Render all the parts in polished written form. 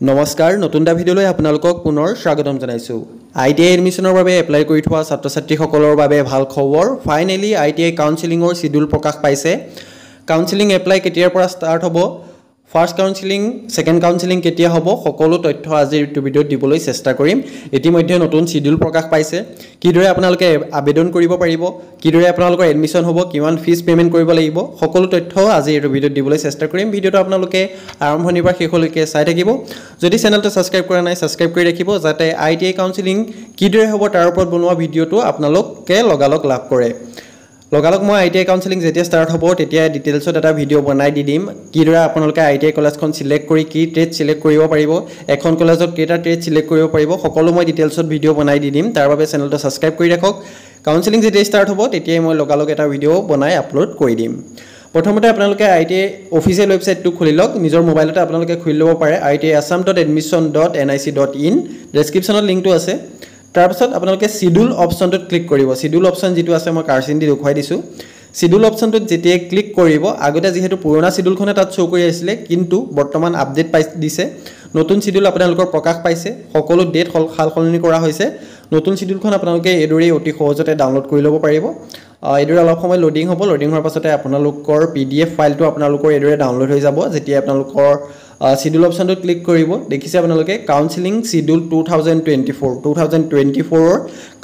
নমস্কাৰ নতুন এটা ভিডিঅ'লৈ আপোনালোকক পুনৰ স্বাগতম জনাইছো আইটিআই এডমিশনৰ বাবে এপ্লাই কৰি থোৱা ছাত্ৰ-ছাত্ৰীসকলৰ বাবে ভাল খবৰ ফাইনেলি আইটিআই কাউন্সেলিংৰ শিডিউল প্ৰকাশ পাইছে কাউন্সেলিং এপ্লাই কেতিয়াৰ পৰা ষ্টাৰ্ট হ'ব ফাৰ্স্ট কাউন্সেলিং সেকেন্ড কাউন্সেলিং কেতিয়া হ'ব সকলো তথ্য আজিৰ ভিডিঅ'ত দিবলৈ চেষ্টা কৰিম ইতিমধ্যে নতুন শিডিউল প্ৰকাশ পাইছে কিদৰে আপোনালোকে আবেদন কৰিব পাৰিব কিদৰে আপোনালোকৰ এডমিশন হ'ব কিমান ফিজ পেমেন্ট কৰিব লাগিব সকলো তথ্য আজিৰ ভিডিঅ'ত দিবলৈ চেষ্টা কৰিম ভিডিঅ'টো আপোনালোকে আৰম্ভণিৰ পৰা শেষলৈকে চাই থাকিব যদি চেনেলটো সাবস্ক্ৰাইব কৰা নাই সাবস্ক্ৰাইব কৰি ৰাখিব যাতে আইটিআই কাউন্সেলিং কিদৰে হ'ব তাৰ ওপৰত বনোৱা ভিডিঅ'টো আপোনালোকে লগালগ লাভ কৰে লগালগ মই আইটিআই কাউন্সেলিং যেতিয়া ষ্টাৰ্ট হ'ব তেতিয়া ডিটেইলছত এটা ভিডিঅ' বনাই দিম কিদৰে আপোনালোকে আইটিআই কলেজখন সিলেক্ট কৰি কি ট্ৰেড সিলেক্ট কৰিব পাৰিব এখন কলেজত কেইটা ট্ৰেড সিলেক্ট কৰিব পাৰিব সকলো মই ডিটেইলছত ভিডিঅ' বনাই দিম তাৰ বাবে চেনেলটো সাবস্ক্ৰাইব কৰি ৰাখক কাউন্সেলিং যেতিয়া ষ্টাৰ্ট হ'ব তেতিয়া মই লগালগ এটা ভিডিঅ' বনাই আপলোড কৰি দিম প্ৰথমতে আপোনালোকে আইটিআই অফিচিয়েল ৱেবছাইটটো খুলি লওক নিজৰ মোবাইলতে আপোনালোকে খুলি ল'ব পাৰে itiassam.admission.nic.in ডেসক্ৰিপচনত লিংকটো আছে তাৰপিছত আপোনালোকে শিডিউল অপচনটোত ক্লিক কৰিব শিডিউল অপচন যেটো আছে মই কাৰ্চিন দি দেখুৱাই দিছো শিডিউল অপচনটোত যেতিয়া ক্লিক কৰিব আগতে যেহেতু পুৰণা শিডিউলখনে তাত শো কৰি আছিল কিন্তু বৰ্তমান আপডেট পাই দিছে নতুন শিডিউল আপোনালোকৰ প্ৰকাশ পাইছে সকলো ডেট খালখলনি কৰা হৈছে নতুন শিডিউলখন আপোনালোকে এদৰে অতি সহজতে ডাউনলোড কৰি ল'ব পাৰিব এদৰে অলপ সময় লোডিং হ'ব লোডিং হোৱাৰ পাছতে আপোনালোকৰ পিডিএফ ফাইলটো আপোনালোকৰ এদৰে ডাউনলোড হৈ যাব যেতিয়া আপোনালোকৰ শিডিউল অপচনটো ক্লিক কৰিব দেখিছে আপোনালোকে কাউন্সেলিং শিডিউল 2024 ৰ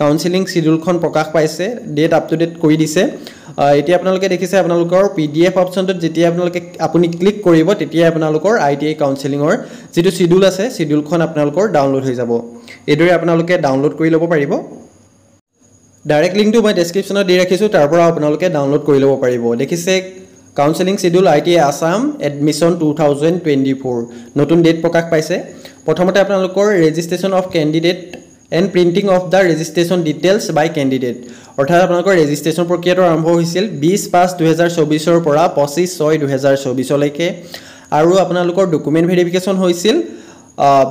কাউন্সেলিং শিডিউলখন প্ৰকাশ পাইছে ডেট আপ টু ডেট কৰি দিছে এতিয়া আপোনালোকে দেখিছে আপোনালোকৰ পিডিএফ অপচনটোত যেতিয়া আপুনি ক্লিক কৰিব তেতিয়া আপোনালোকৰ আইটিআই কাউন্সেলিংৰ যেটো শিডিউল আছে শিডিউলখন আপোনালোকৰ ডাউনলোড হৈ যাব এদৰে আপোনালোকে ডাউনলোড কৰি ল'ব পাৰিব ডাইৰেক্ট লিংকটো মই ডেসক্ৰিপচনত দি ৰাখিছো তাৰ পৰা আপোনালোকে ডাউনলোড কৰি ল'ব পাৰিব দেখিছে counselling schedule ITI Assam admission 2024 নতুন ডেট প্ৰকাশ পাইছে প্ৰথমতে আপোনালোকৰ registration of candidate and printing of the registration details by candidate অৰ্থাৎ আপোনালোকৰ ৰেজিষ্ট্ৰেচন প্ৰক্ৰিয়াটো আৰম্ভ হৈছিল 20/5/2024 ৰ পৰা 25/6/2024 লৈকে আৰু আপোনালোকৰ ডকুমেন্ট ভেৰিফিকেশন হৈছিল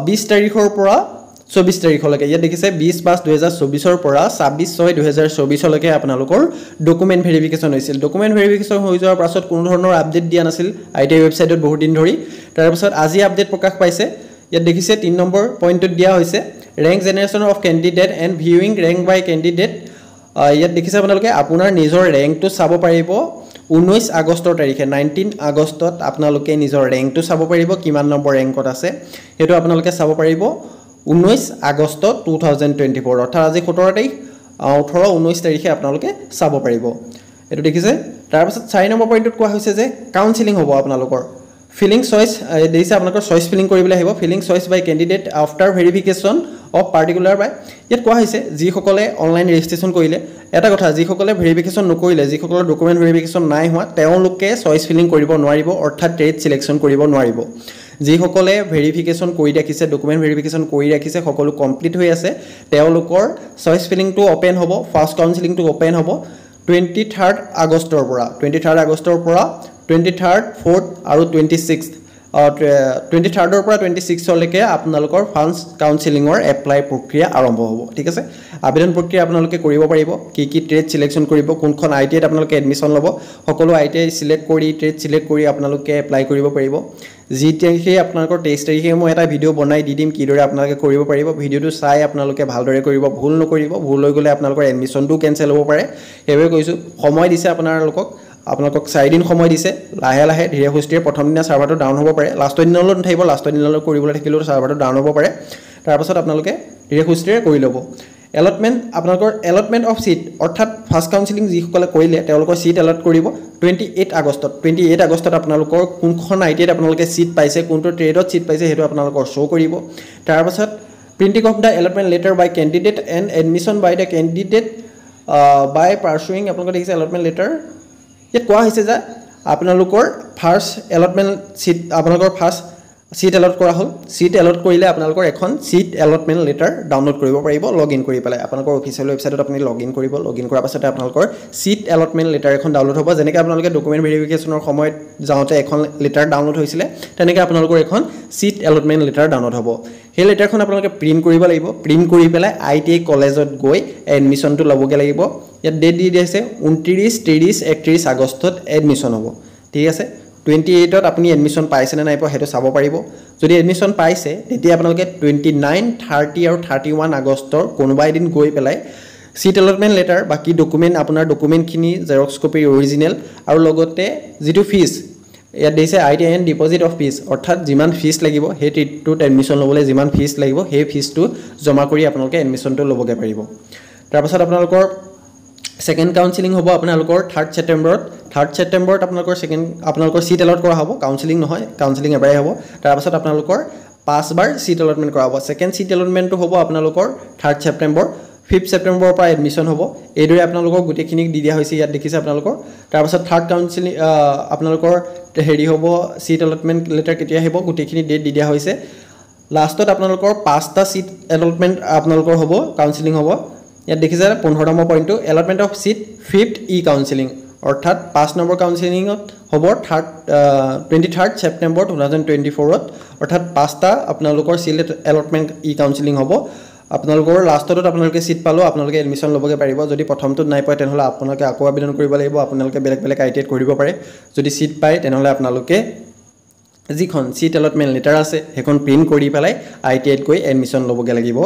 20 তাৰিখৰ পৰা 24 তাৰিখলৈকে ইয়া দেখিছে 20/5/2024 ৰ পৰা 26/6/2024 লৈকে আপোনালোকৰ ডকুমেন্ট ভেৰিফিকেশন হৈছিল ডকুমেন্ট ভেৰিফিকেশন হৈ যোৱাৰ পাছত কোনো ধৰণৰ আপডেট দিয়া নাছিল আইটিআই ৱেবছাইটত বহুত দিন ধৰি তাৰ পাছত আজি আপডেট প্ৰকাশ পাইছে ইয়াত দেখিছে 3 নম্বৰ পইণ্টত দিয়া হৈছে rank generation of candidate and viewing rank by candidate ইয়াত দেখিছে আপোনালোকে আপোনাৰ নিজৰ ৰেংকটো চাব পাৰিব 19 আগষ্টৰ তাৰিখে 19 আগষ্টত আপোনালোকে নিজৰ ৰেংকটো চাব পাৰিব কিমান নম্বৰ ৰেংকত আছে হেতু আপোনালোকে চাব পাৰিব 19 আগষ্ট 2024 অৰ্থাৎ আজি 17 তাৰিখ 18 19 তাৰিখে আপোনালোকে চাব পাৰিব এটো দেখিছে তাৰ পাছত 4 নম্বৰ পইণ্টত কোৱা হৈছে যে কাউন্সেলিং হ'ব আপোনালোকৰ ফিলিং চয়েস দেইছে আপোনালোকৰ চয়েস ফিলিং কৰিবলৈ আহিব filling choice by candidate after verification of particular by ইয়াত কোৱা হৈছে যি সকলে অনলাইন ৰেজিষ্ট্ৰেচন কৰিলে এটা কথা যি সকলে ভেৰিফিকেশন নকৰিলে যি সকলৰ ডকুমেন্ট ভেৰিফিকেশন নাই হোৱা তেওঁলোকে চয়েস ফিলিং কৰিব নোৱাৰিব অৰ্থাৎ ট্ৰেড সিলেকশন কৰিব নোৱাৰিব যি সকলে ভেৰিফিকেশন কৰি ৰাখিছে ডকুমেন্ট ভেৰিফিকেশন কৰি ৰাখিছে সকলো কমপ্লিট হৈ আছে তেওঁলোকৰ চয়েস ফিলিংটো ওপেন হ'ব ফাৰ্স্ট কাউন্সেলিংটো ওপেন হ'ব 23rd আগষ্টৰ পৰা 23rd 4th আৰু 26th 23rd ৰ পৰা 26th লৈকে আপোনালোকৰ ফাৰ্স্ট কাউন্সেলিংৰ এপ্লাই প্ৰক্ৰিয়া আৰম্ভ হ'ব ঠিক আছে আবেদন প্ৰক্ৰিয়া আপোনালোকে কৰিব পাৰিব কি ট্ৰেড সিলেকশন কৰিব কোনখন আইটিআইত আপোনালোকে এডমিশন ল'ব সকলো আইটিআই সিলেক্ট কৰি ট্ৰেড সিলেক্ট কৰি আপোনালোকে এপ্লাই কৰিব পাৰিব যি তাৰিখে আপোনালোকৰ 23 তাৰিখে মই এটা ভিডিঅ' বনাই দি দিম কিদৰে আপোনালোকে কৰিব পাৰিব ভিডিঅ'টো চাই আপোনালোকে ভালদৰে কৰিব ভুল নকৰিব ভুল হৈ গলে আপোনালোকৰ এডমিশনটো কেনসেল হ'ব পাৰে হেবে কৈছো সময় দিছে আপোনালোকক 4 দিন সময় দিছে লাহে লাহে ধীৰে সুস্থিৰে প্ৰথম দিনা সাৰ্ভাৰটো ডাউন হ'ব পাৰে লাষ্টৰ দিনলৈ নথাকিব লাষ্টৰ দিনলৈ কৰিবলৈ থাকিলেও সাৰ্ভাৰটো ডাউন হ'ব পাৰে তাৰ পাছত আপোনালোকে ধীৰে সুস্থিৰে কৰি ল'ব এলটমেন্ট আপোনালোকৰ এলটমেন্ট অফ সিট অৰ্থাৎ ফাৰ্স্ট কাউন্সেলিং যি সকলে কৰিলে তেওঁলোকৰ সিট এলট কৰিব 28 আগষ্টত আপোনালোকৰ কোনখন আইটিআইত আপোনালোকে সিট পাইছে কোনটো ট্ৰেডত সিট পাইছে হেতু আপোনালোকৰ শো কৰিব তাৰ পাছত printing of the allotment letter by candidate and admission by the candidate by pursuing আপোনালোকে দেখিছে এলটমেন্ট লেটাৰ ইয়াত কোৱা হৈছে যে আপোনালোকৰ ফাৰ্স্ট এলটমেন্ট সিট আপোনালোকৰ ফাৰ্স্ট সিট এলট কৰা হল সিট এলট কৰিলে আপোনালোকৰ এখন সিট এলটমেন্ট লেটাৰ ডাউনলোড কৰিব পাৰিব লগইন কৰি পেলাই আপোনালোকৰ অফিচিয়েল ৱেবছাইটত আপুনি লগইন কৰিব লগইন কৰাৰ পাছতে আপোনালোকৰ সিট এলটমেন্ট লেটাৰ এখন ডাউনলোড হ'ব যেনেকৈ আপোনালোকে ডকুমেন্ট ভেৰিফিকেশনৰ সময়ত যাওঁতে এখন লেটাৰ ডাউনলোড হৈছিলে তেনেকৈ আপোনালোকৰ এখন সিট এলটমেন্ট লেটাৰ ডাউনলোড হ'ব সেই লেটাৰখন আপোনালোকে প্ৰিন্ট কৰিব লাগিব প্ৰিন্ট কৰি পেলাই আইটিআই কলেজত গৈ এডমিশনটো ল'বগে লাগিব ইয়াত ডেট দি দিছে 29 30 31 আগষ্টত এডমিশন হ'ব ঠিক আছে 28ত আপুনি এডমিশ্যন পাইছে নে নাই পোৱা সেইটো চাব পাৰিব যদি এডমিশ্যন পাইছে তেতিয়া আপোনালোকে 29 30 আৰু 31 আগষ্টৰ কোনোবা এদিন গৈ পেলাই সিট এলটমেন্ট লেটাৰ বাকি ডকুমেন্ট আপোনাৰ ডকুমেন্টখিনি জেৰক্স কপি অৰিজিনেল আৰু লগতে যেটো ফিজ ইয়াত দিছে ITIN ডিপোজিট অফ ফিজ অৰ্থাৎ যিমান ফিজ লাগিব সেই টিটোত এডমিশ্যন ল'বলৈ যিমান ফিজ লাগিব সেই ফিজটো জমা কৰি আপোনালোকে এডমিশ্যনটো ল'বগে পাৰিব তাৰ পাছত আপোনালোকৰ সেকেন্ড কাউন্সেলিং হ'ব আপোনালোকৰ 3rd ছেপ্টেম্বৰত আপোনালোকৰ সিট এলট কৰা হ'ব কাউন্সেলিং নহয় কাউন্সেলিং এবাৰে হ'ব তাৰ পাছত আপোনালোকৰ 5 বাৰ সিট এলটমেন্ট কৰা হ'ব সেকেন্ড সিট এলটমেন্টটো হ'ব আপোনালোকৰ 3rd ছেপ্টেম্বৰ 5th ছেপ্টেম্বৰৰ পৰা এডমিশ্যন হ'ব এইদৰে আপোনালোকক গুটেখিনি দি দিয়া হৈছে ইয়াত দেখিছে আপোনালোকৰ তাৰ পাছত 3rd কাউন্সেলিং আপোনালোকৰ হেৰি হ'ব সিট এলটমেন্ট লেটাৰ কেতিয়া আহিব গুটেখিনি ডেট দি দিয়া হৈছে লাষ্টত আপোনালোকৰ 5টা সিট এলটমেন্ট আপোনালোকৰ হ'ব কাউন্সেলিং হ'ব ইয়াত দেখিছে 15 নম্বৰ পইণ্টটো allotment of seat 5th counselling অৰ্থাৎ 5 নম্বৰ কাউন্সেলিংত হ'ব 23rd ছেপ্টেম্বৰ 2024ত অৰ্থাৎ 5টা আপোনালোকৰ সিট এলটমেন্ট কাউন্সেলিং হ'ব আপোনালোকৰ লাষ্টত আপোনালোকে সিট পালো আপোনালোকে এডমিশ্যন ল'বগে পাৰিব যদি প্ৰথমটোত নাই পায় তেনেহলে আপোনালোকে আকৌ আবেদন কৰিব লাগিব আপোনালোকে বেলেগ আইটিআইত কৰিব পাৰে যদি সিট পায় তেনেহলে আপোনালোকে যিখন সিট এলটমেন্ট লেটাৰ আছে হেখন প্ৰিন্ট কৰি পেলাই আইটিআইত গৈ এডমিশ্যন ল'বগে লাগিব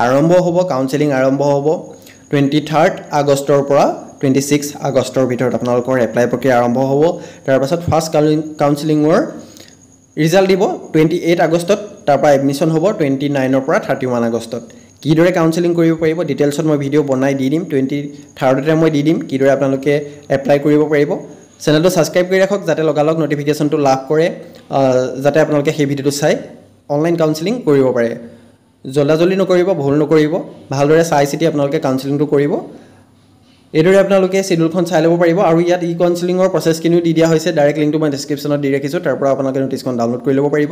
আৰম্ভ হ'ব কাউন্সেলিং আৰম্ভ হ'ব 23rd আগষ্টৰ পৰা 26 আগষ্টৰ ভিতৰত আপোনালোকৰ এপ্লাই প্ৰক্ৰিয়া আৰম্ভ হ'ব তাৰ পাছত ফাৰ্স্ট কাউন্সেলিংৰ ৰিজাল্ট দিব 28 আগষ্টত তাৰ পৰা এডমিশ্যন হ'ব 29 ৰ পৰা 31 আগষ্টত কিদৰে কাউন্সেলিং কৰিব পাৰিব ডিটেইলছত মই ভিডিও বনাই দি দিম 23rd মই দি দিম কিদৰে আপোনালোকে এপ্লাই কৰিব পাৰিব চেনেলটো সাবস্ক্ৰাইব কৰি ৰাখক যাতে লগালগ নটিফিকেশনটো লাভ কৰে যাতে আপোনালোকে সেই ভিডিওটো চাই অনলাইন কাউন্সেলিং কৰিব পাৰে জলদি নকৰিব ভুল নকৰিব ভালদৰে চাই চিতি আপোনালোকে কাউন্সেলিংটো কৰিব এইদৰে আপোনালোকে শিডিউলখন চাই ল'ব পাৰিব আৰু ইয়াত কাউন্সেলিংৰ প্ৰসেছখিনি দি দিয়া হৈছে ডাইৰেক্ট লিংকটো মই ডেসক্ৰিপচনত দি ৰাখিছো তাৰ পৰা আপোনালোকে নোটিছখন ডাউনলোড কৰি ল'ব পাৰিব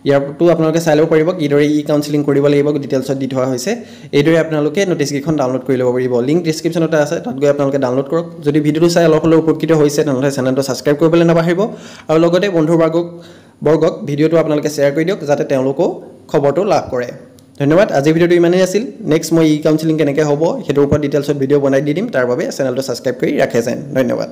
ইয়াৰটো আপোনালোকে চাই ল'ব পাৰিব কিদৰে কাউন্সেলিং কৰিব লাগিব ডিটেইলছত দি থোৱা হৈছে এইদৰে আপোনালোকে নোটিছখন ডাউনলোড কৰি ল'ব পাৰিব লিংক ডেসক্ৰিপচনতে আছে তাত গৈ আপোনালোকে ডাউনলোড কৰক যদি ভিডিওটো চাই অলপ হলেও উপকৃত হৈছে তেনহলে চেনেলটো সাবস্ক্ৰাইব কৰিবলৈ নাপাহৰিব আৰু লগতে বন্ধুবৰ্গক ভিডিওটো আপোনালোকে শ্বেয়াৰ কৰি দিয়ক যাতে তেওঁলোকো খবৰটো লাভ কৰে ধন্যবাদ আজি ভিডিওটো ইমানেই আছিল নেক্সট মই কাউন্সেলিং কেনেকৈ হ'ব হেতৰ ওপৰত ডিটেইলছত ভিডিও বনাই দি দিম তাৰ বাবে চেনেলটো সাবস্ক্ৰাইব কৰি ৰাখে যেন ধন্যবাদ